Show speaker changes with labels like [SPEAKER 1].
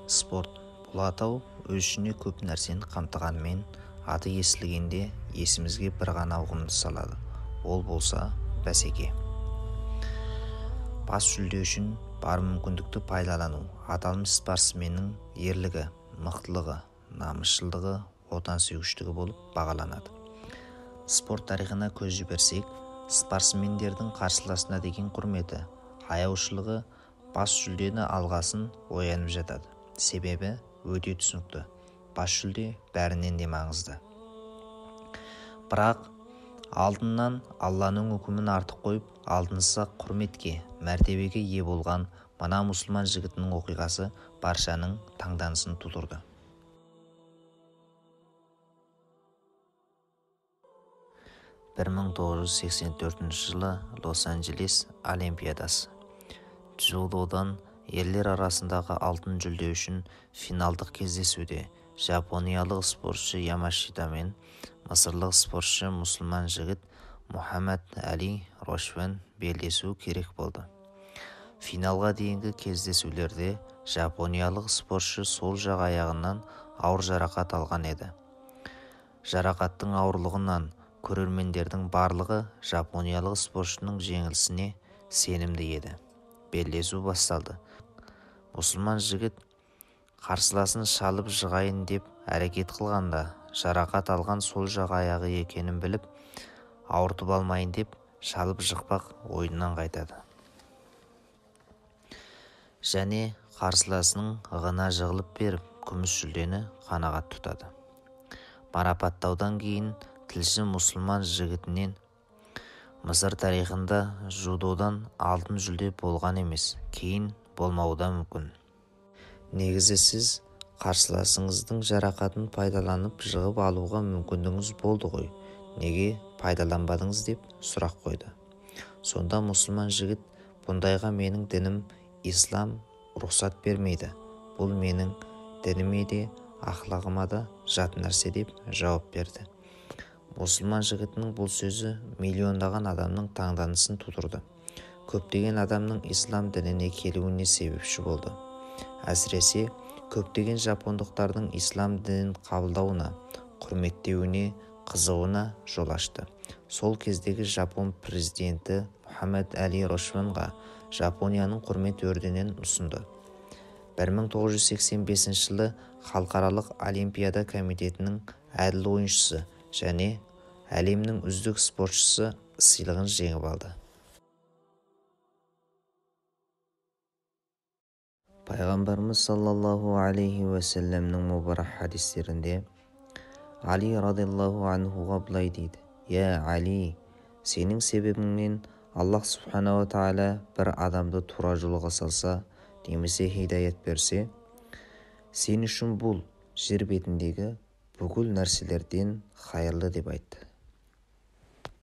[SPEAKER 1] Спорт бұл атау өз ішіне көп нәрсені қамтығанымен, аты естілгенде есімізге бір ғана ұғымды салады. Ол болса бәсеке. Бас жүлде үшін бар мүмкіндікті пайдалану аталмыш спортсменнің ерлігі, мықтылығы, намысшылдығы, отансүйгіштігі болып бағаланады. Спорт тарихына көз жіберсек, спортсмендердің қарсыласына деген құрметі, аяушылығы бас жүлдені алғасын оянып жатады. Себебі өте түсінікті. Бас жүлде бәрінен де маңызды. Бірақ алтыннан Алланың үкімін артық қойып, алтынсыз құрметке, мәртебеге ие болған мына мұсылман жігітінің оқиғасы баршаның таңданысын тудырды. 1984 жылы Лос-Анджелес Олимпиадасы. Дзюдодан ерлер арасындағы алтын жүлде үшін финалдық кездесуде жапониялық спортшы Ямашита мен мысырлық спортшы мұсылман жігіт Мухаммад Али Рошвен белдесу керек болды. Финалға дейінгі кездесулерде жапониялық спортшы сол жақ аяғынан ауыр жарақат алған еді. Жарақаттың ауырлығынан көрермендердің барлығы жапониялық спортшының жеңілісіне сенімді еді. Белдесу басталды. Мұсылман жігіт қарсыласын шалып жығайын деп әрекет қылғанда, жарақат алған сол жақ аяғы екенін біліп, ауыртып алмайын деп шалып жықпақ ойынан қайтады. Және қарсыласының ығына жығылып беріп, күміс жүлдені қанағат тұтады. Марапаттаудан кейін тілші мұсылман жігітінен Мысыр тарихында жудодан алтын жүлде болған емес, кейін болмауы да мүмкін. Негізі сіз қарсыласыңыздың жарақатын пайдаланып жығып алуға мүмкіндігіңіз болды ғой, неге пайдаланбадыңыз деп сұрақ қойды. Сонда мұсылман жігіт, бұндайға менің дінім ислам рұқсат бермейді. Бұл менің дініме де ақылағыма да жат нәрсе деп жауап берді. Мұсылман жігітінің бұл сөзі миллиондаған адамның таңданысын тудырды. Көптеген адамның ислам дініне келуіне себепші болды. Әсіресе көптеген жапондықтардың ислам дінін қабылдауына, құрметтеуіне, қызығуына жол ашты. Сол кездегі жапон президенті Мухаммад Али Рошвенға Жапонияның құрмет орденін ұсынды. 1985 жылы халықаралық олимпиада комитетінің әділ ойыншысы және әлемнің үздік спортшысы сыйлығын жеңіп алды. Пайғамбарымыз саллаллаху алейхи уәсәлемнің мұбарак хадистерінде Али радиаллаху анхуға былай дейді: «Я Али, сенің себебіңнен Аллах субханала тағала бір адамды тура жолға салса, немесе хидаят берсе, сен үшін бұл жер бетіндегі бүкіл нәрселерден хайырлы» деп айтты.